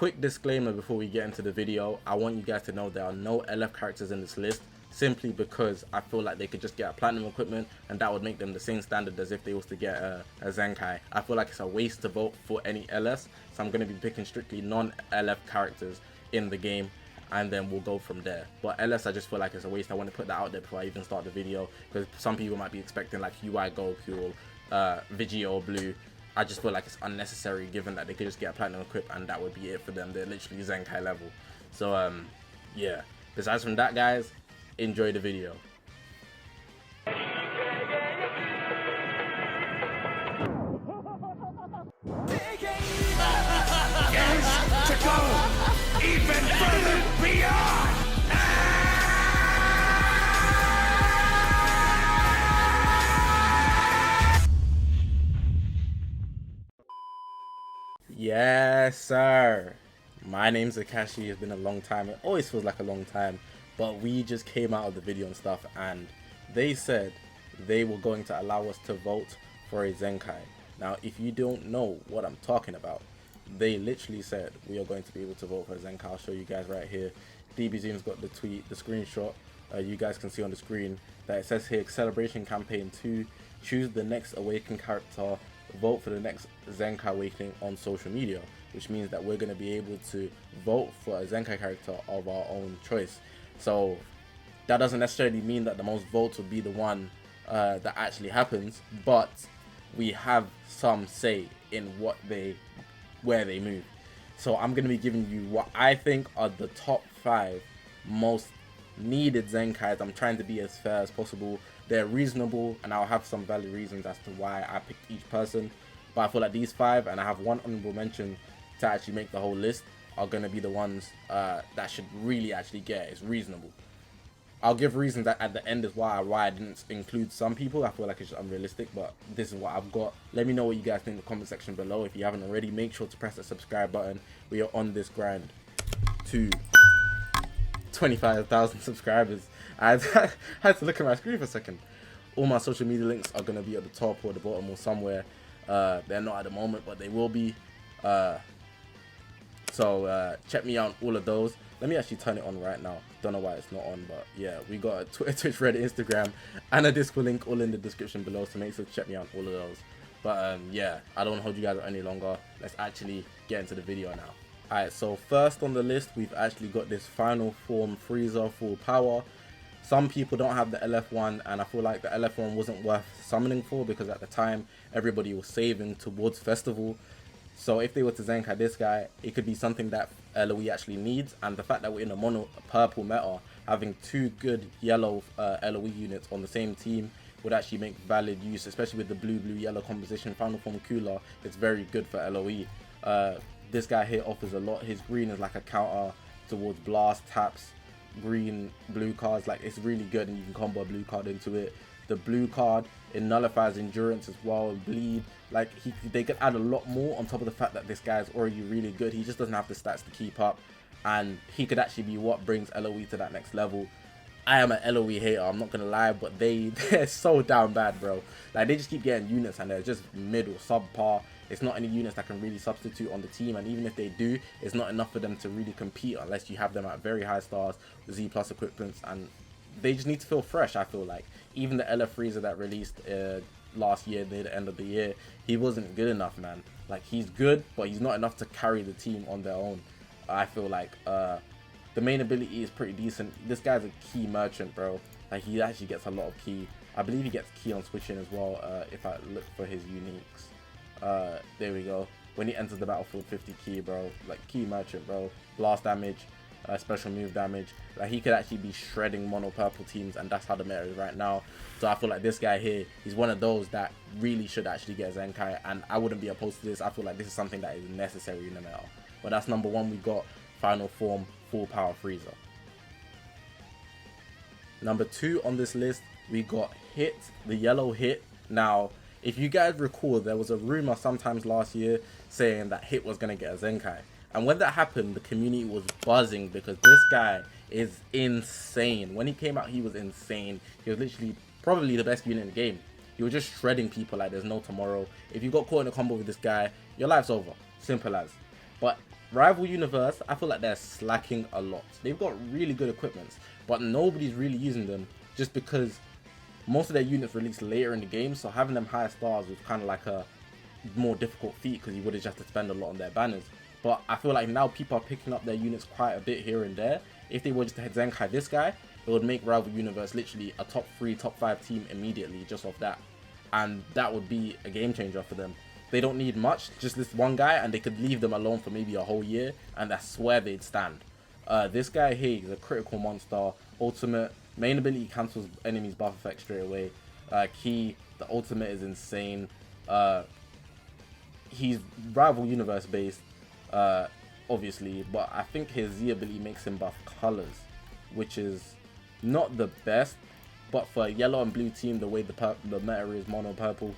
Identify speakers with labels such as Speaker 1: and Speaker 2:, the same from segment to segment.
Speaker 1: quick disclaimer before we get into the video. I want you guys to know there are no LF characters in this list, simply because I feel like they could just get a platinum equipment and that would make them the same standard as if they was to get a ZENKAI. I feel like it's a waste to vote for any LS, so I'm going to be picking strictly non-LF characters in the game, and then we'll go from there. But LS, I just feel like it's a waste. I want to put that out there before I even start the video, because some people might be expecting like UI Goku or Vegito Blue. I just feel like it's unnecessary, given that they could just get a platinum equip and that would be it for them. They're literally ZENKAI level. So yeah, besides from that, guys, enjoy the video.
Speaker 2: Yes, to go even further beyond.
Speaker 1: Yes, sir. My name's Zakashi. It's been a long time. It always feels like a long time, but we just came out of the video and stuff, and they said they were going to allow us to vote for a ZENKAI. Now, if you don't know what I'm talking about, they literally said we are going to be able to vote for a ZENKAI. I'll show you guys right here. DBZoom's got the tweet, the screenshot. You guys can see on the screen that it says here, Celebration Campaign 2, choose the next awakened character, vote for the next ZENKAI awakening on social media, which means that we're going to be able to vote for a ZENKAI character of our own choice. So that doesn't necessarily mean that the most votes will be the one that actually happens, but we have some say in where they move. So I'm going to be giving you what I think are the top 5 most needed ZENKAIs. I'm trying to be as fair as possible. They're reasonable, and I'll have some valid reasons as to why I picked each person. But I feel like these 5, and I have one honorable mention to actually make the whole list, are going to be the ones that should really actually get it. It's reasonable. I'll give reasons at the end as why I didn't include some people. I feel like it's just unrealistic, but this is what I've got. Let me know what you guys think in the comment section below. If you haven't already, make sure to press the subscribe button. We are on this grind to 25,000 subscribers. I had to look at my screen for a second. All my social media links are going to be at the top or the bottom or somewhere. They're not at the moment, but they will be. So check me out on all of those. Let me actually turn it on right now. Don't know why it's not on, but yeah, we got a Twitter, Twitch, Reddit, Instagram, and a Discord link all in the description below, so make sure to check me out on all of those. But yeah, I don't want to hold you guys any longer. Let's actually get into the video now. Alright, so first on the list, we've actually got this final form Frieza full power. Some people don't have the LF one, and I feel like the LF one wasn't worth summoning for, because at the time everybody was saving towards Festival. So if they were to ZENKAI this guy, it could be something that LOE actually needs, and the fact that we're in a mono purple meta, having 2 good yellow LOE units on the same team would actually make valid use, especially with the blue-blue-yellow composition. Final form Cooler, it's very good for LOE. This guy here offers a lot. His green is like a counter towards blast, taps, green, blue cards. Like, it's really good, and you can combo a blue card into it. The blue card, it nullifies endurance as well, bleed. Like, they could add a lot more on top of the fact that this guy is already really good. He just doesn't have the stats to keep up, and he could actually be what brings LOE to that next level. I am an LOE hater, I'm not gonna lie, but they're so down bad, bro. Like, they just keep getting units and they're just mid or subpar. It's not any units that can really substitute on the team, and even if they do, it's not enough for them to really compete unless you have them at very high stars with Z+ equipments, and they just need to feel fresh. I feel like even the LF Frieza that released last year, near the end of the year, he wasn't good enough, man. Like, he's good, but he's not enough to carry the team on their own. I feel like the main ability is pretty decent. This guy's a key merchant, bro. Like, he actually gets a lot of key. I believe he gets key on switching as well, if I look for his uniques. There we go. When he enters the battlefield, 50 key, bro. Like, key merchant, bro. Blast damage, special move damage. Like, he could actually be shredding mono purple teams, and that's how the meta is right now. So I feel like this guy here, he's one of those that really should actually get ZENKAI, and I wouldn't be opposed to this. I feel like this is something that is necessary in the meta. But that's number 1. We got final form full power Frieza. Number 2 on this list, we got Hit, the yellow Hit. Now, if you guys recall, there was a rumor sometimes last year saying that Hit was going to get a ZENKAI. And when that happened, the community was buzzing, because this guy is insane. When he came out, he was insane. He was literally probably the best unit in the game. He was just shredding people like there's no tomorrow. If you got caught in a combo with this guy, your life's over. Simple as. But Rival Universe, I feel like they're slacking a lot. They've got really good equipments, but nobody's really using them just because most of their units released later in the game, so having them higher stars was kind of like a more difficult feat because you would have just had to spend a lot on their banners. But I feel like now people are picking up their units quite a bit here and there. If they were just to Zenkai this guy, it would make Rival Universe literally a top 3, top 5 team immediately just off that. And that would be a game changer for them. They don't need much, just this one guy, and they could leave them alone for maybe a whole year, and I swear they'd stand. This guy here is a critical monster. Ultimate, main ability cancels enemies buff effect straight away. Key, the ultimate is insane. He's Rival Universe based, obviously, but I think his Z ability makes him buff colors, which is not the best, but for a yellow and blue team, the way the meta is mono purple,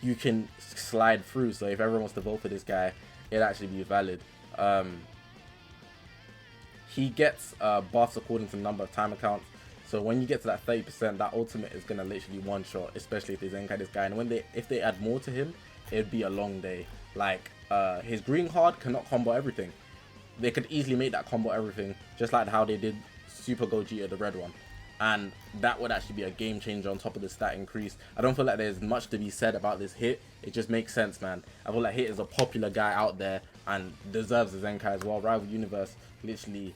Speaker 1: you can slide through. So if everyone wants to vote for this guy, it'd actually be valid. He gets buffs according to the number of time accounts. So when you get to that 30%, that ultimate is gonna literally one shot, especially if they Zenkai this guy. And if they add more to him, it'd be a long day. Like his green card cannot combo everything. They could easily make that combo everything, just like how they did Super Gogeta, the red one. And that would actually be a game changer on top of the stat increase. I don't feel like there's much to be said about this Hit. It just makes sense, man. I feel like Hit is a popular guy out there and deserves a Zenkai as well. Rival Universe, literally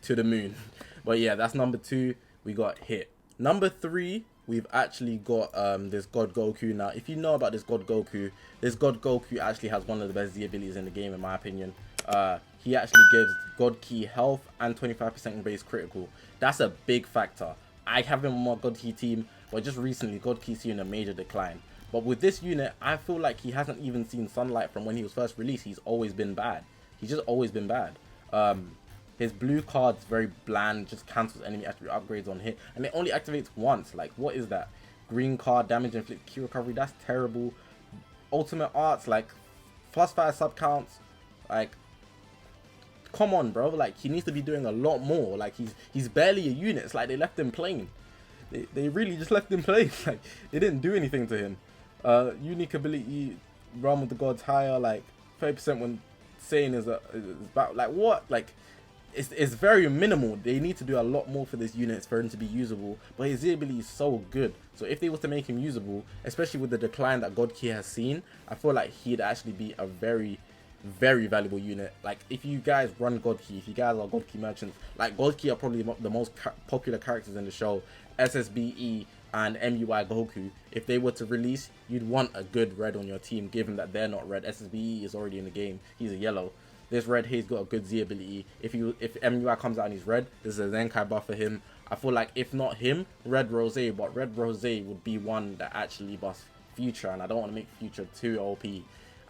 Speaker 1: to the moon. But yeah, that's number 2. We got Hit. Number 3, we've actually got this God Goku. Now, if you know about this God Goku actually has one of the best Z abilities in the game, in my opinion. He actually gives God Key health and 25% base critical. That's a big factor. I have him on my God Key team, but just recently God Key's seen a major decline. But with this unit, I feel like he hasn't even seen sunlight from when he was first released. He's always been bad. He's just always been bad. His blue card's very bland, just cancels enemy attribute upgrades on hit, and it only activates once. Like, what is that? Green card, damage inflict, key recovery, that's terrible. Ultimate arts, like, +5 sub counts, like, come on, bro. Like, he needs to be doing a lot more. Like, he's barely a unit. It's like they left him plain. They really just left him plain. Like, they didn't do anything to him. Unique ability, Realm of the Gods higher, like 30% when saying is about, like, what? Like, it's very minimal. They need to do a lot more for this unit for him to be usable, but his ability is so good. So if they were to make him usable, especially with the decline that God Key has seen, I feel like he'd actually be a very, very valuable unit. Like, if you guys run God Key, if you guys are God Key merchants, like, God Key are probably the most popular characters in the show. SSBE and MUI Goku, if they were to release, you'd want a good red on your team, given that they're not red. SSBE is already in the game. He's a yellow. This red here's got a good Z ability. If MUI comes out and he's red, this is a Zenkai buff for him. I feel like if not him, Red Rose, but Red Rose would be one that actually buffs Future, and I don't want to make Future too OP.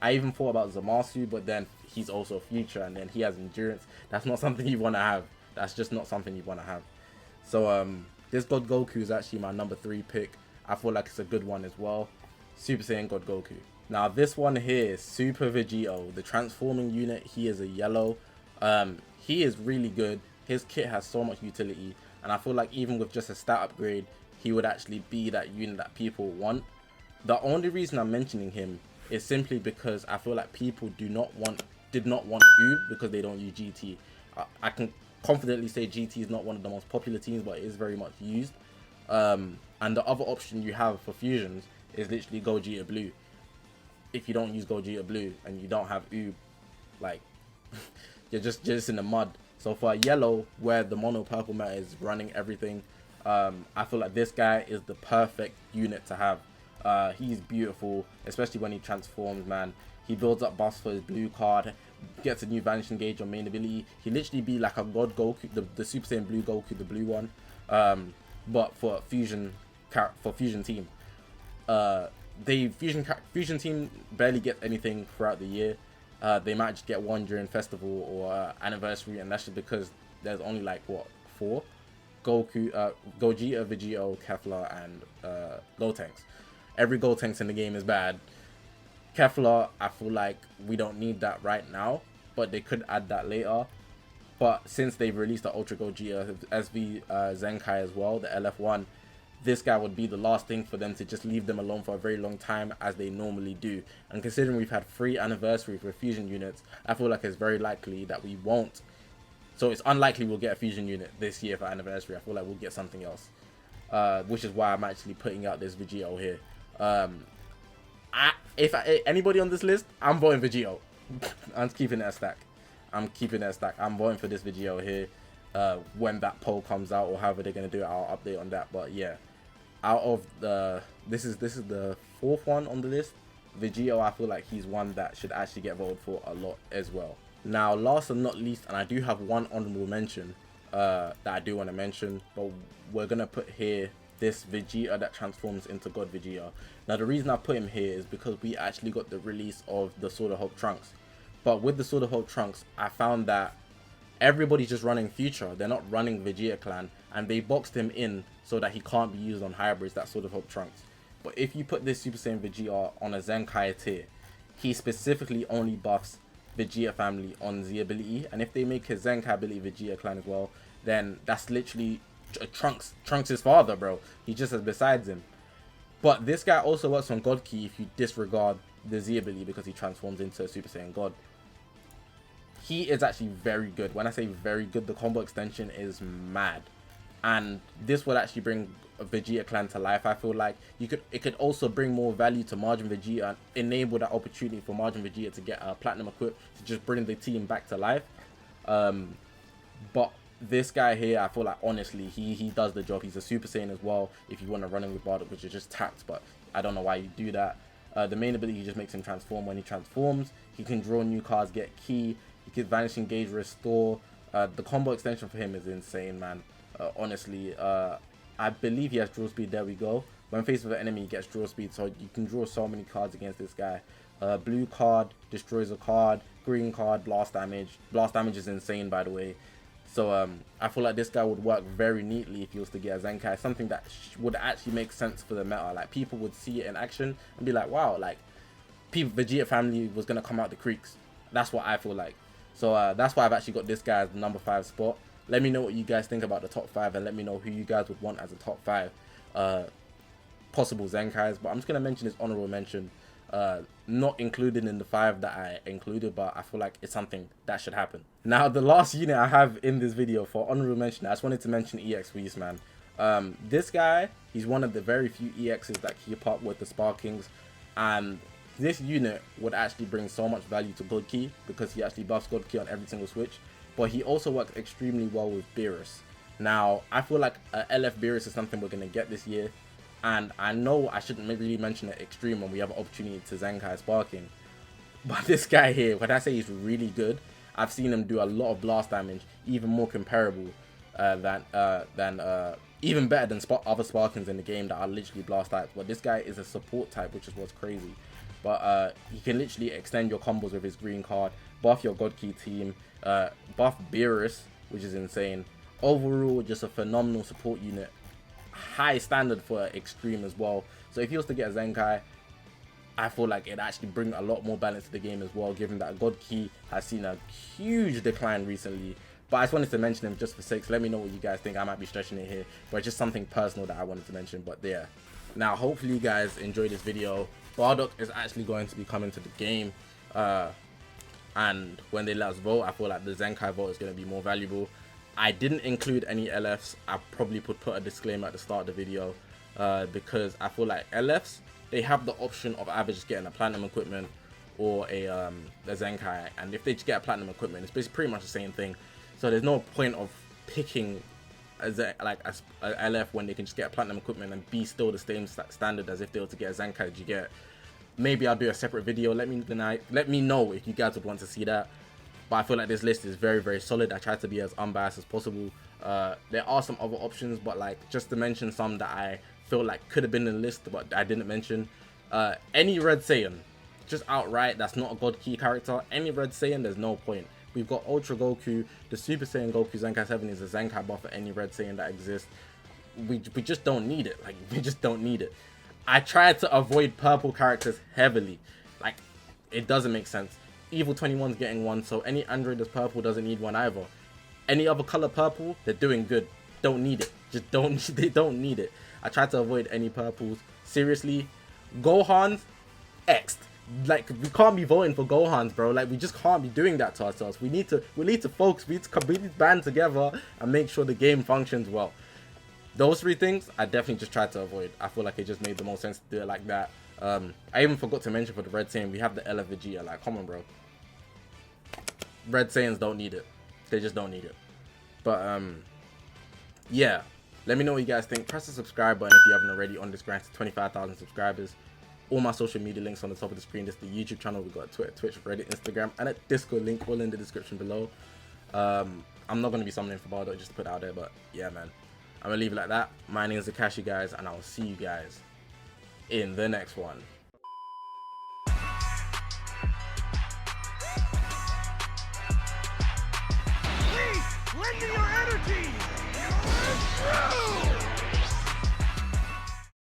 Speaker 1: I even thought about Zamasu, but then he's also Future, and then he has Endurance. That's not something you want to have. That's just not something you want to have. So this God Goku is actually my number 3 pick. I feel like it's a good one as well. Super Saiyan God Goku. Now this one here is Super Vegito, the transforming unit. He is a yellow. He is really good. His kit has so much utility, and I feel like even with just a stat upgrade, he would actually be that unit that people want. The only reason I'm mentioning him is simply because I feel like people did not want Ube because they don't use GT. I can confidently say GT is not one of the most popular teams, but it is very much used. And the other option you have for fusions is literally Gogeta Blue. If you don't use Gogeta Blue and you don't have Ube, like, you're just in the mud. So for a yellow, where the mono purple meta is running everything, I feel like this guy is the perfect unit to have. He's beautiful, especially when he transforms, man. He builds up buffs for his blue card, gets a new vanishing gauge on main ability. He literally be like a God Goku, the Super Saiyan Blue Goku, the blue one, but for fusion team. Fusion team barely get anything throughout the year. They might just get one during festival or anniversary, and that's just because there's only like what 4: Goku, Gogeta, Vegito, Kefla, and Gotenks. Every Gotenks in the game is bad. Kefla, I feel like we don't need that right now, but they could add that later. But since they've released the Ultra Gogeta SV Zenkai as well, the LF1, this guy would be the last thing for them to just leave them alone for a very long time as they normally do. And considering we've had 3 anniversaries with fusion units, I feel like it's very likely that we won't. So it's unlikely we'll get a fusion unit this year for anniversary. I feel like we'll get something else, which is why I'm actually putting out this Vegito here. Anybody on this list, I'm voting Vegito. I'm keeping it a stack. I'm voting for this Vegito here. When that poll comes out, or however they're gonna do it, I'll update on that. But yeah, out of the this is the 4th one on the list. Vegito, I feel like he's one that should actually get voted for a lot as well. Now, last and not least, and I do have one honorable mention that I do want to mention, but we're gonna put here this Vegeta that transforms into God Vegeta. Now, the reason I put him here is because we actually got the release of the Sword of Hope Trunks, but with the Sword of Hope Trunks, I found that everybody's just running Future. They're not running Vegeta Clan, and they boxed him in so that he can't be used on hybrids that Sword of Hope Trunks. But if you put this Super Saiyan Vegeta on a Zenkai tier, he specifically only buffs Vegeta family on Z ability, and if they make his Zenkai ability Vegeta Clan as well, then that's literally Trunks' father, bro. He just has besides him. But this guy also works on God Ki if you disregard the Z ability, because he transforms into a Super Saiyan God. He is actually very good. When I say very good, the combo extension is mad, and this would actually bring a Vegeta Clan to life. I feel like it could also bring more value to Margin Vegeta and enable that opportunity for Margin Vegeta to get a platinum equip to just bring the team back to life. But this guy here, I feel like honestly he does the job. He's a Super Saiyan as well if you want to run him with Bardock, which is just tapped, but I don't know why you do that. The main ability just makes him transform. When he transforms, he can draw new cards, get key. He can Vanish, Engage, Restore. The combo extension for him is insane, man. Honestly, I believe he has draw speed. There we go. When faced with an enemy, he gets draw speed, so you can draw so many cards against this guy. Blue card destroys a card. Green card, blast damage. Blast damage is insane, by the way. So I feel like this guy would work very neatly if he was to get a Zenkai. Something that would actually make sense for the meta. Like, people would see it in action and be like, wow, like, Vegeta family was gonna come out the creeks. That's what I feel like. So that's why I've actually got this guy as the number 5 spot. Let me know what you guys think about the top 5, and let me know who you guys would want as a top 5 possible Zenkais. But I'm just going to mention his honorable mention. Not included in the 5 that I included, but I feel like it's something that should happen. Now, the last unit I have in this video for honorable mention, I just wanted to mention EX Whis, man. This guy, he's one of the very few EXs that keep up with the Sparkings, and this unit would actually bring so much value to God Ki because he actually buffs God Ki on every single switch. But he also works extremely well with Beerus. Now, I feel like LF Beerus is something we're going to get this year. And I know I shouldn't really mention it extreme when we have an opportunity to Zenkai Sparking. But this guy here, when I say he's really good, I've seen him do a lot of blast damage, even more comparable even better than other Sparkings in the game that are literally blast types. But this guy is a support type, which is what's crazy. But he can literally extend your combos with his green card, buff your God Ki team, buff Beerus, which is insane. Overall, just a phenomenal support unit. High standard for extreme as well. So if he was to get a Zenkai, I feel like it actually bring a lot more balance to the game as well, given that God Ki has seen a huge decline recently. But I just wanted to mention him just for sakes. Let me know what you guys think. I might be stretching it here, but it's just something personal that I wanted to mention. But yeah. Now, hopefully you guys enjoyed this video. Bardock is actually going to be coming to the game. And when they let us vote, I feel like the Zenkai vote is going to be more valuable. I didn't include any LFs. I probably put a disclaimer at the start of the video because I feel like LFs, they have the option of either just getting a platinum equipment or a Zenkai. And if they just get a platinum equipment, it's pretty much the same thing. So there's no point of picking a LF when they can just get a platinum equipment and be still the same standard as if they were to get a Zenkai that you get. Maybe I'll do a separate video. Let me know if you guys would want to see that. But I feel like this list is very, very solid. I tried to be as unbiased as possible. There are some other options, but like just to mention some that I feel like could have been in the list, but I didn't mention. Any Red Saiyan, just outright, that's not a God Ki character. Any Red Saiyan, there's no point. We've got Ultra Goku, the Super Saiyan Goku Zenkai 7 is a Zenkai buff for any Red Saiyan that exists. We just don't need it. Like, we just don't need it. I tried to avoid purple characters heavily. Like, it doesn't make sense. Evil 21's getting one, so any android that's purple doesn't need one either. Any other color purple, they're doing good. don't need it. They don't need it. I try to avoid any purples. Seriously, Gohan's X'd. Like, we can't be voting for Gohan's, bro. Like, we just can't be doing that to ourselves. We need to focus. We need to band together and make sure the game functions well. Those three things, I definitely just tried to avoid. I feel like it just made the most sense to do it like that. I even forgot to mention for the red Saiyan, we have the Ella Vegeta. Like, come on, bro. Red Saiyans don't need it. They just don't need it. But, yeah. Let me know what you guys think. Press the subscribe button if you haven't already on this grind to 25,000 subscribers. All my social media links on the top of the screen. This is the YouTube channel. We've got Twitter, Twitch, Reddit, Instagram, and a Discord link all in the description below. I'm not going to be summoning for Bardo just to put it out there, but yeah, man. I'm going to leave it like that. My name is Zakashi, guys, and I'll see you guys in the next one.
Speaker 2: Please, lend me your energy! You're through!